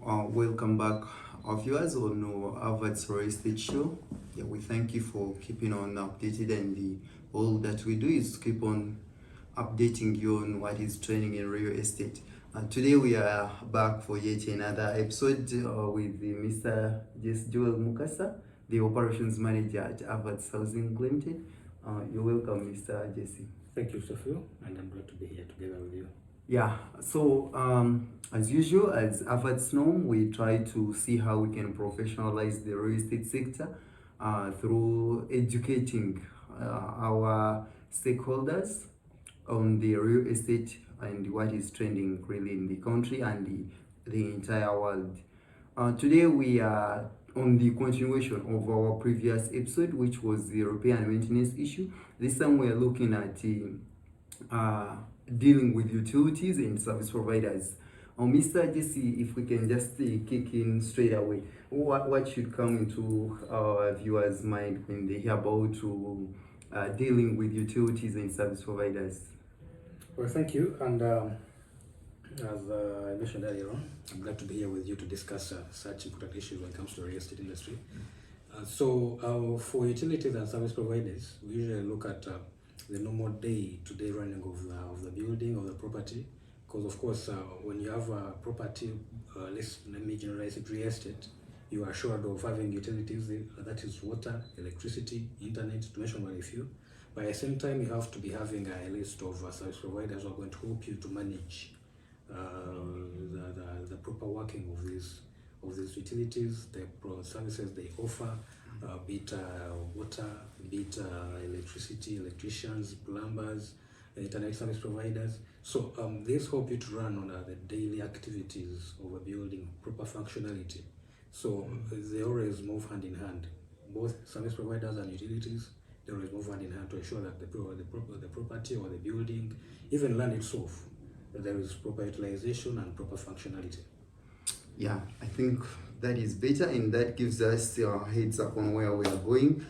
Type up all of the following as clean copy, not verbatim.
Welcome back, our viewers on Harvard's Real Estate Show. Yeah, we thank you for keeping on updated, and all that we do is keep on updating you on what is trending in real estate. Today we are back for yet another episode with Mr. Joel Mukasa, the operations manager at Harvard's Housing Limited. You're welcome, Mr. Jesse. Thank you, Sophia, and I'm glad to be here together with you. Yeah, so as usual, as Harvard's norm, we try to see how we can professionalize the real estate sector through educating our stakeholders on the real estate and what is trending really in the country and the entire world. Today we are on the continuation of our previous episode, which was the European maintenance issue. This time we are looking at dealing with utilities and service providers. Mr. Jesse, if we can just kick in straight away, what should come into our viewers' mind when they hear about dealing with utilities and service providers? Well, thank you, and as I mentioned earlier on, I'm glad to be here with you to discuss such important issues when it comes to the real estate industry. For utilities and service providers, we usually look at the normal day-to-day running of the building or the property, because of course when you have a property, let me generalize it, real estate, you are assured of having utilities, that is water, electricity, internet, to mention very few. But at the same time, you have to be having a list of service providers who are going to help you to manage the proper working of these utilities, the services they offer, be it water, be it electricity, electricians, plumbers, internet service providers. So these help you to run on the daily activities of a building, proper functionality. So they always move hand in hand. Both service providers and utilities, they always move hand in hand to ensure that the property or the building, even land itself, there is proper utilization and proper functionality. Yeah, I think that is better, and that gives us a heads up on where we are going.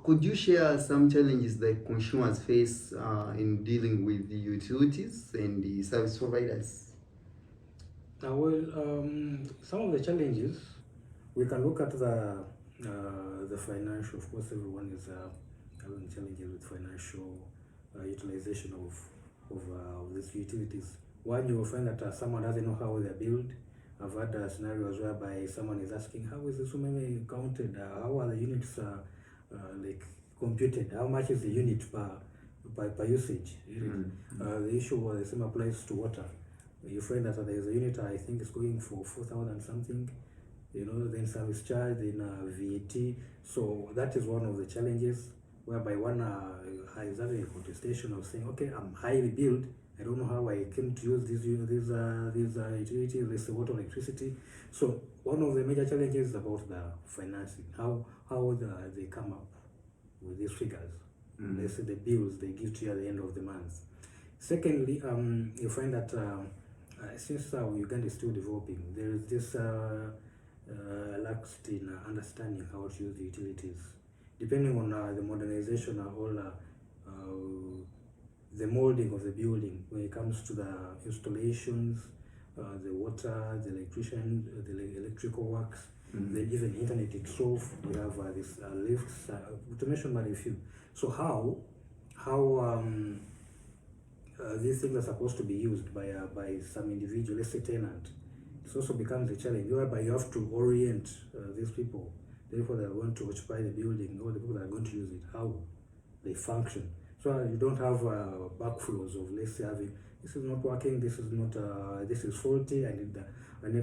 Could you share some challenges that consumers face in dealing with the utilities and the service providers? Some of the challenges, we can look at the financial. Of course, everyone is having challenges with financial utilization of these utilities. One, you will find that someone doesn't know how they're billed. I've had scenarios whereby someone is asking, how is this money counted? How are the units like computed? How much is the unit per usage? The issue was the same applies to water. You find that there is a unit, I think it's going for 4,000 something, then service charge, then VAT. So that is one of the challenges, whereby one is having a contestation of saying, okay, I'm highly billed, I don't know how I came to use these utilities, this water, electricity. So one of the major challenges is about the financing, how they come up with these figures. Let's say the bills they give to you at the end of the month. Secondly, you find that since Uganda is still developing, there is this laxity in understanding how to use the utilities. Depending on the modernization or the molding of the building, when it comes to the installations, the water, the electrician, the electrical works, then even internet itself, we have this lifts, to mention but a few. So how these things are supposed to be used by some individual, let's say tenant, it also becomes a challenge, whereby you have to orient these people, the people that are going to occupy the building or the people that are going to use it, how they function. So you don't have backflows of, let's say, having, this is not working, this is not, this is faulty, I need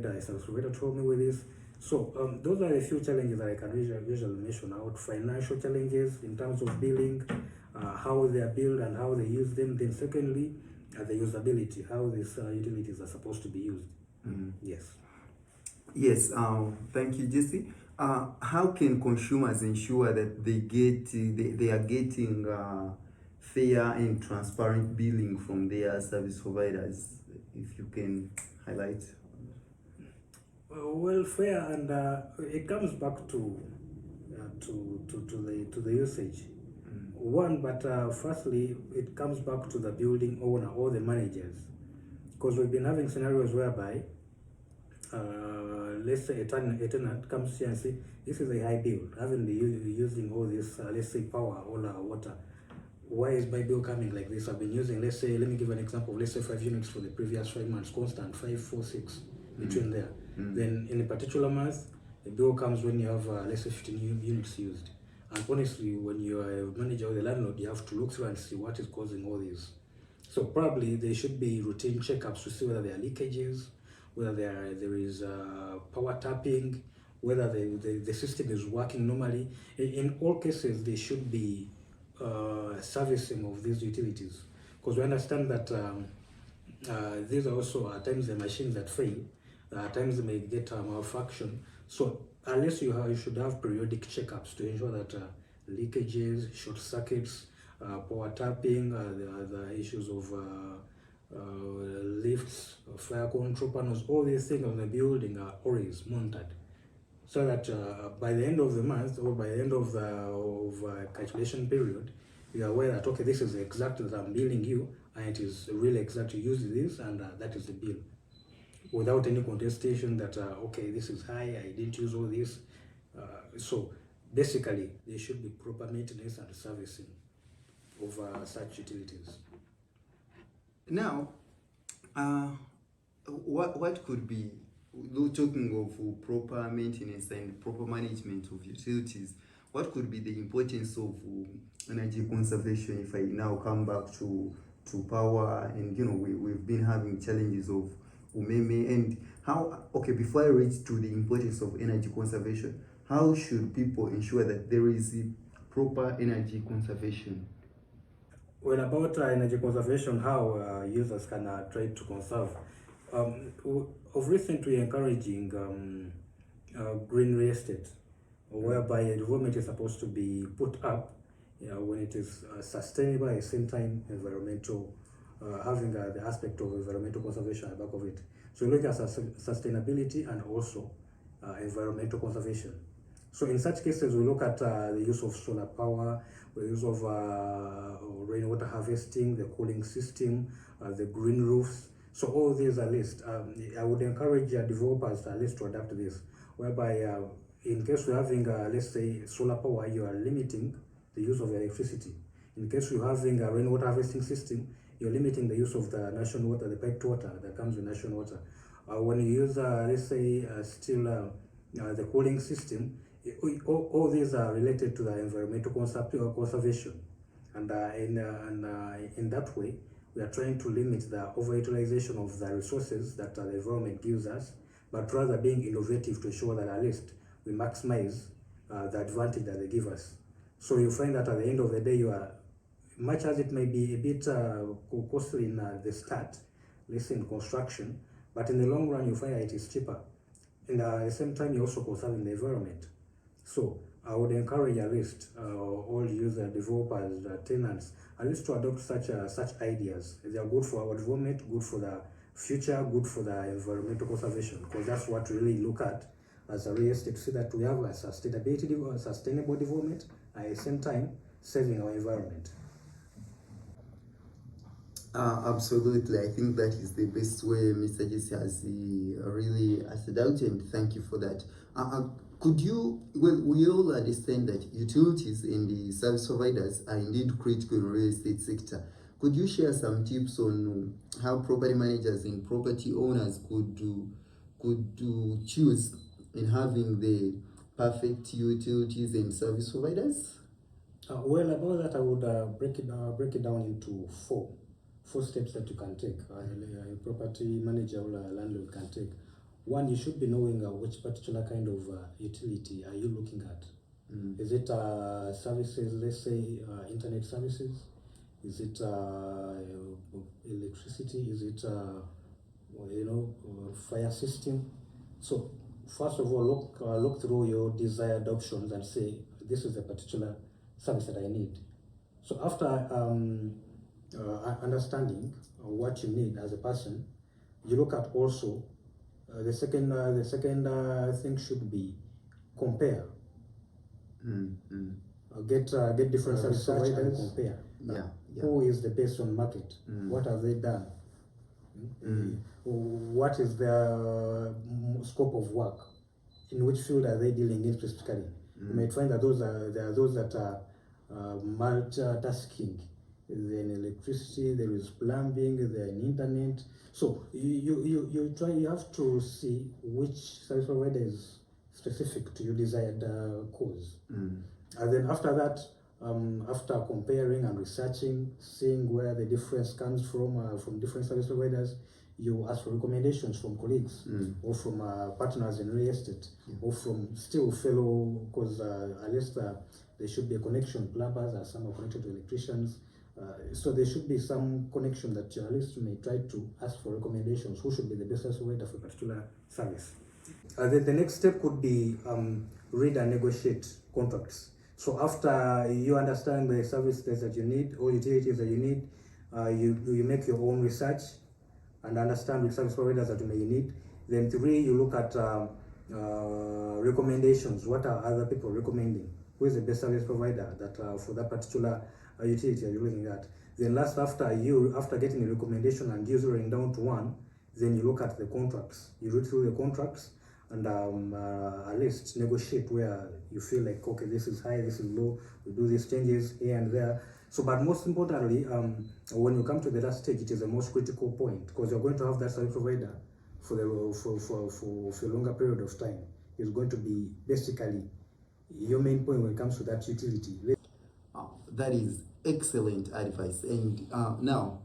a service provider to help me with this. So those are a few challenges that I can visually mention out. Financial challenges in terms of billing, how they are billed and how they use them. Then secondly, the usability, how these utilities are supposed to be used. Yes. Yes, thank you, Jesse. How can consumers ensure that they are getting fair and transparent billing from their service providers? If you can highlight. Well, fair, and it comes back to the usage. One, but firstly, it comes back to the building owner or the managers, because we've been having scenarios whereby let's say a tenant comes here and say, this is a high bill, I haven't been using all this, let's say power or water. Why is my bill coming like this? I've been using, let's say, let me give an example, let's say 5 units for the previous 5 months, constant, 5, 4, 6, between there. Then in a particular month, the bill comes when you have, let's say, 15 units used. And honestly, when you are a manager or the landlord, you have to look through and see what is causing all these. So probably there should be routine checkups to see whether there are leakages, whether there is power tapping, whether the system is working normally. In all cases, there should be servicing of these utilities, because we understand that these are also at times the machines that fail, at times they may get malfunction. So unless you should have periodic checkups to ensure that leakages, short circuits, power tapping, the issues of lifts, fire control panels, all these things on the building are always monitored, so that by the end of the month or by the end of the calculation period, you are aware that, okay, this is exactly that I'm billing you, and it is really exactly using this, and that is the bill, without any contestation that, okay, this is high, I didn't use all this. So basically, there should be proper maintenance and servicing of such utilities. Now, what could be, though talking of proper maintenance and proper management of utilities, what could be the importance of energy conservation? If I now come back to power, and we've been having challenges of umeme, and how, okay, before I reach to the importance of energy conservation, how should people ensure that there is proper energy conservation? Well, about energy conservation, how users can try to conserve. Of recent, we're encouraging green real estate, whereby a development is supposed to be put up when it is sustainable, at the same time environmental, having the aspect of environmental conservation at the back of it. So we look at sustainability and also environmental conservation. So in such cases, we look at the use of solar power, the use of rainwater harvesting, the cooling system, the green roofs. So all these are listed. I would encourage developers at least to adapt this, whereby in case you're having, let's say, solar power, you are limiting the use of electricity. In case you're having a rainwater harvesting system, you're limiting the use of the national water, the piped water that comes with national water. When you use, let's say, still the cooling system, all these are related to the environmental conservation, and in that way, we are trying to limit the overutilization of the resources that the environment gives us, but rather being innovative to ensure that at least we maximize the advantage that they give us. So you find that at the end of the day, you are, much as it may be a bit costly in the start, let's say in construction, but in the long run, you find that it is cheaper, and at the same time, you're also conserving the environment. So I would encourage at least all user developers, tenants, at least to adopt such ideas. They are good for our development, good for the future, good for the environmental conservation, because that's what we really look at as a real estate, to see that we have a sustainable development, at the same time saving our environment. Absolutely, I think that is the best way Mr. Jesse has really set out, and thank you for that. Could you, well, we all understand that utilities and the service providers are indeed critical in the real estate sector. Could you share some tips on how property managers and property owners could choose in having the perfect utilities and service providers? Well, about that, I would break it down into four steps that you can take. A property manager or a landlord can take. One, you should be knowing which particular kind of utility are you looking at. Is it services, let's say internet services? Is it electricity? Is it fire system? So first of all, look through your desired options and say, this is a particular service that I need. So after understanding what you need as a person, you look at also the second thing should be compare. Get different service providers and compare. Yeah. Who is the best on market? What have they done? What is their scope of work? In which field are they dealing in specifically? You might find that there are those that are multitasking. There in electricity, there is plumbing, there in internet. So you have to see which service provider is specific to your desired cause. And then after that, after comparing and researching, seeing where the difference comes from different service providers, you ask for recommendations from colleagues or from partners in real estate or from still fellow, because at least there should be a connection. Plumbers are some are connected to electricians. So there should be some connection that at least you may try to ask for recommendations. Who should be the best service provider for a particular service? The next step could be read and negotiate contracts. So after you understand the services that you need or utilities that you need, you make your own research and understand which service providers that you may need. Then 3, you look at recommendations. What are other people recommending? Who is the best service provider that for that particular utility you're looking at? Then last, after getting a recommendation and zeroing down to one, then you look at the contracts. You read through the contracts and at least negotiate where you feel like, okay, this is high, this is low, we do these changes here and there. So, but most importantly, when you come to the last stage, it is the most critical point, because you're going to have that service provider for a longer period of time. It's going to be basically your main point when it comes to that utility. That is excellent advice. And now,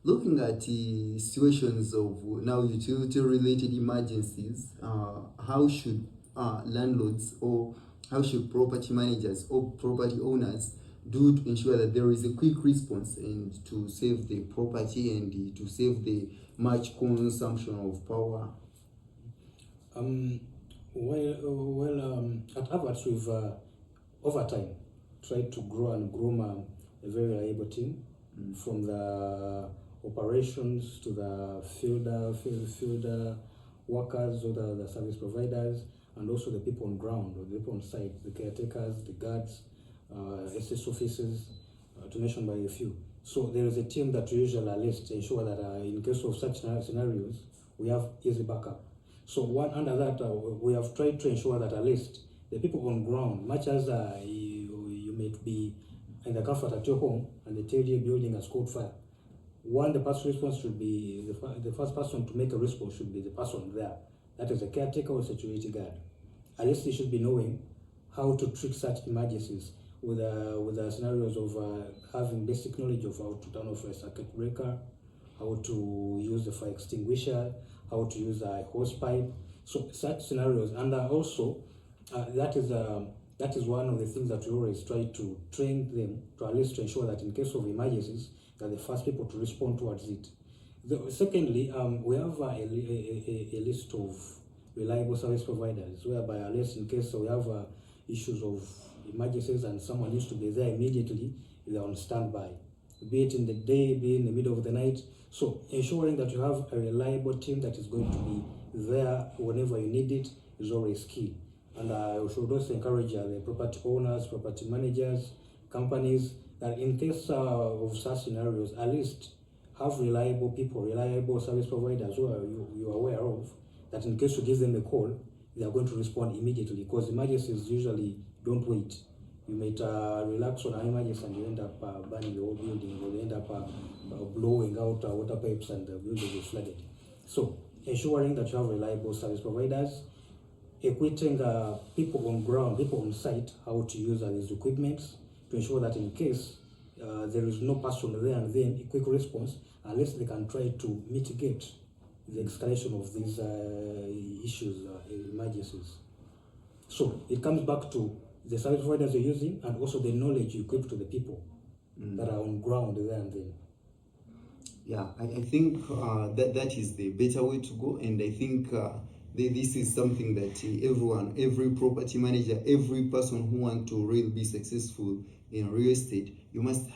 looking at situations of now utility-related emergencies, how should landlords or how should property managers or property owners do to ensure that there is a quick response and to save the property and to save the much consumption of power? At Avat's, we've over time tried to grow and groom a very reliable team, from the operations to the field workers or the service providers, and also the people on ground or the people on site, the caretakers, the guards, SS officers, to mention by a few. So there is a team that usually at least ensure that in case of such scenarios, we have easy backup. So under that, we have tried to ensure that at least the people on ground, much as you may be in the comfort at your home and they tell you a building has caught fire, the first response should be, the first person to make a response should be the person there. That is a caretaker or security guard. At least they should be knowing how to treat such emergencies with the scenarios of having basic knowledge of how to turn off a circuit breaker, how to use the fire extinguisher, how to use a hose pipe. So such scenarios, and also that is one of the things that we always try to train them to at least to ensure that in case of emergencies, they're the first people to respond towards it. Secondly, we have a list of reliable service providers, whereby at least in case we have issues of emergencies and someone needs to be there immediately, they're on standby, be it in the day, be in the middle of the night. So ensuring that you have a reliable team that is going to be there whenever you need it is always key. And I should also encourage the property owners, property managers, companies, that in case of such scenarios, at least have reliable people, reliable service providers who you are aware of, that in case you give them a call, they are going to respond immediately, because emergencies usually don't wait. You might relax on an emergency and you end up burning the whole building, or you end up blowing out water pipes and the building is flooded. So ensuring that you have reliable service providers, equipping people on ground, people on site, how to use these equipments to ensure that in case there is no person there and then a quick response, at least they can try to mitigate the escalation of these issues, emergencies. So it comes back to the service providers you're using and also the knowledge you equip to the people that are on ground there and then. Yeah, I think that is the better way to go, and I think this is something that every property manager, every person who wants to really be successful in real estate, you must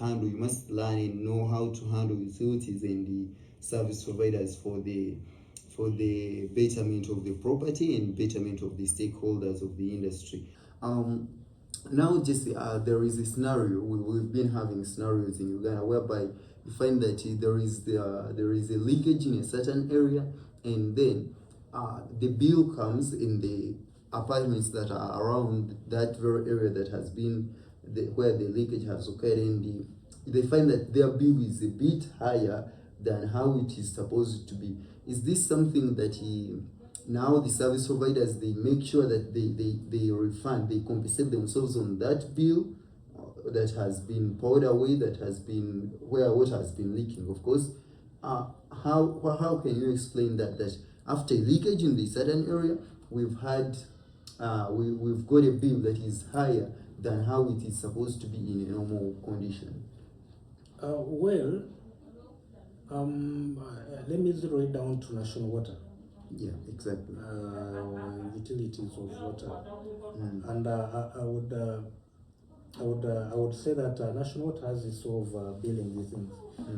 learn and know how to handle utilities and the service providers for the betterment of the property and betterment of the stakeholders of the industry. now just there is a scenario, we've been having scenarios in Uganda whereby you find that there is a leakage in a certain area, and then the bill comes in the apartments that are around that very area that has been where the leakage has occurred, and they find that their bill is a bit higher than how it is supposed to be. Is this something that now the service providers, they make sure that they refund, they compensate themselves on that bill that has been poured away, that has been where water has been leaking, of course? How can you explain that after leakage in the certain area, we've had we've got a bill that is higher than how it is supposed to be in a normal condition? Well, let me zero it down to national water. Yeah, exactly. Utilities of water, and I would say that national water has this sort of billing these things.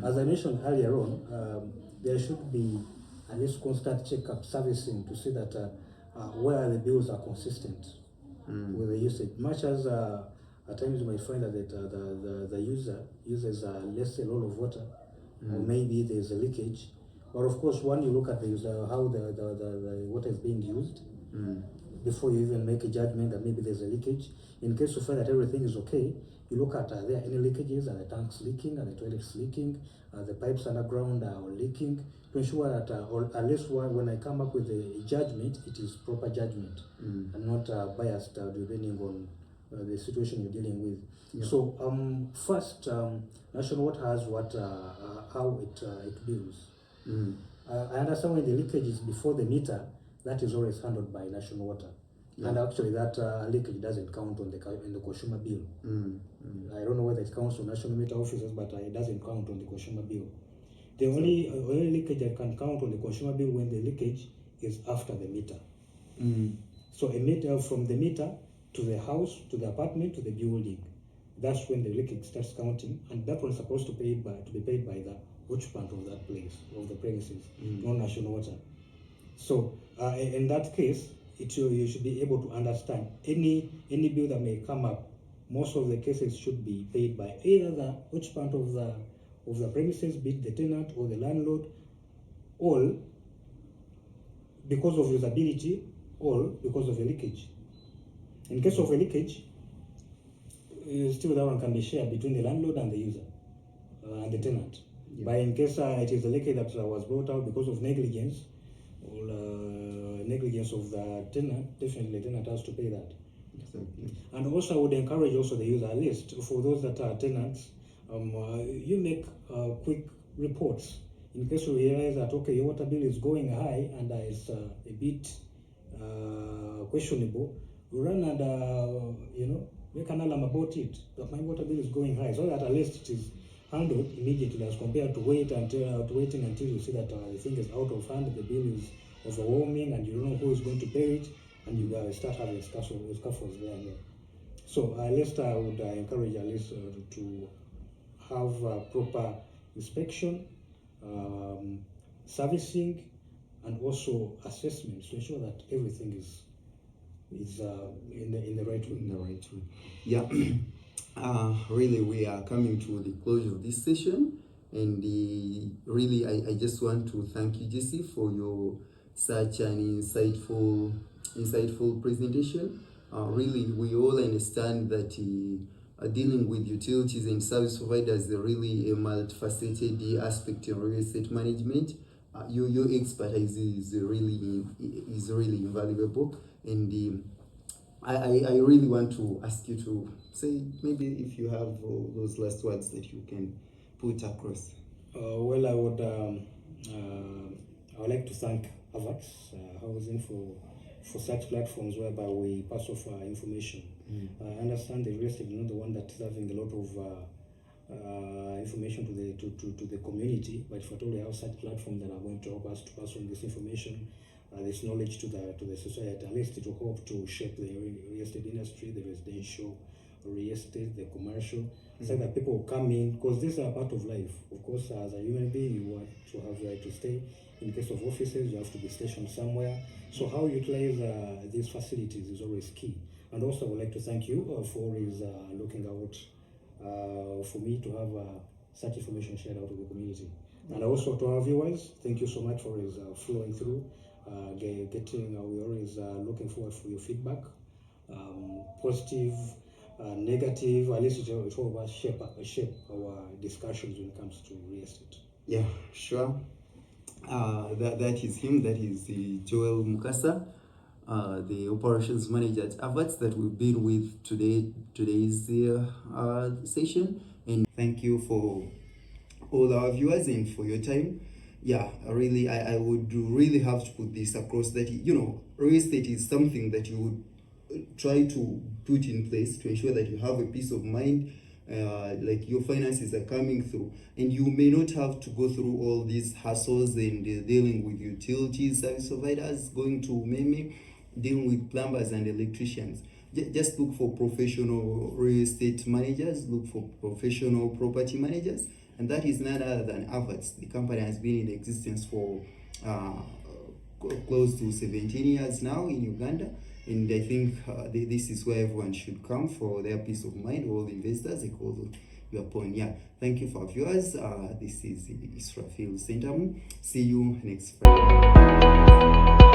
As I mentioned earlier on, there should be at least constant checkup servicing to see that where the bills are consistent with the usage. Much as at times you might find that the user uses less a lot of water, or maybe there's a leakage. But of course, when you look at how the water is being used, before you even make a judgment that maybe there's a leakage, in case you find that everything is okay, you look at are there any leakages, are the tanks leaking, are the toilets leaking, are the pipes underground are leaking, to ensure that or at least when I come up with a judgment, it is proper judgment and not biased depending on the situation you're dealing with. Yeah. So first, national water has how it bills. I understand when the leakage is before the meter, that is always handled by national water. Yeah. And actually that leakage doesn't count on the consumer bill. I don't know whether it counts on national meter offices, but it doesn't count on the consumer bill. The only leakage that can count on the consumer bill when the leakage is after the meter. So a meter from the meter to the house, to the apartment, to the building, that's when the leakage starts counting, and that one's supposed to be paid by the occupant of that place, of the premises, not national water. So in that case, you should be able to understand any bill that may come up. Most of the cases should be paid by either the occupant of the premises, be it the tenant or the landlord, all because of usability, all because of a leakage. In case of a leakage, still that one can be shared between the landlord and the user and the tenant. Yeah. But in case it is a leakage that was brought out because of negligence or negligence of the tenant, definitely the tenant has to pay that. Exactly. And also I would encourage also the user, at least for those that are tenants, you make quick reports in case you realize that okay, your water bill is going high and it's a bit questionable. You run and make an alarm about it, that my water bill is going high, so that at least it is handled immediately as compared to waiting until you see that the thing is out of hand, the bill is overwhelming, and you don't know who is going to pay it, and you start having scuffles there and there. So at least I would encourage at least to have proper inspection, servicing, and also assessments to ensure that everything is in the right way. In the right way. Yeah. Really, we are coming to the close of this session, and really, I just want to thank you, Jesse, for your such an insightful presentation. Really, we all understand that dealing with utilities and service providers is really a multifaceted aspect in real estate management. Your expertise is really invaluable, and I really want to ask you to say maybe if you have those last words that you can put across. Well, I would like to thank AVATS Housing for such platforms whereby we pass off information. I understand the real estate is not the one that's having a lot of information to the community, but if at all we have such platforms that are going to help us to pass on this information, this knowledge to the society, at least it will help to shape the real estate industry, the residential real estate, the commercial, so that people come in, because these are part of life. Of course, as a human being, you want to have the right to stay. In case of offices, you have to be stationed somewhere. So how you utilize these facilities is always key. And also I would like to thank you for his looking out for me to have such information shared out to the community. And also to our viewers, thank you so much for his flowing through, getting, we always looking forward for your feedback, positive, negative, at least it all about shape our discussions when it comes to real estate. Yeah, sure. That is him. That is Joel Mukasa, the operations manager at Avats that we've been with today's session. And thank you for all our viewers and for your time. Yeah, really, I would really have to put this across that, real estate is something that you would try to put in place to ensure that you have a peace of mind, like your finances are coming through, and you may not have to go through all these hassles and dealing with utilities service providers, going to Meme, dealing with plumbers and electricians. Just look for professional real estate managers, look for professional property managers, and that is none other than Avats. The company has been in existence for close to 17 years now in Uganda, and I think this is where everyone should come for their peace of mind, all investors, they call your point. Yeah, thank you for our viewers. This is Israfil Sentamu. See you next Friday.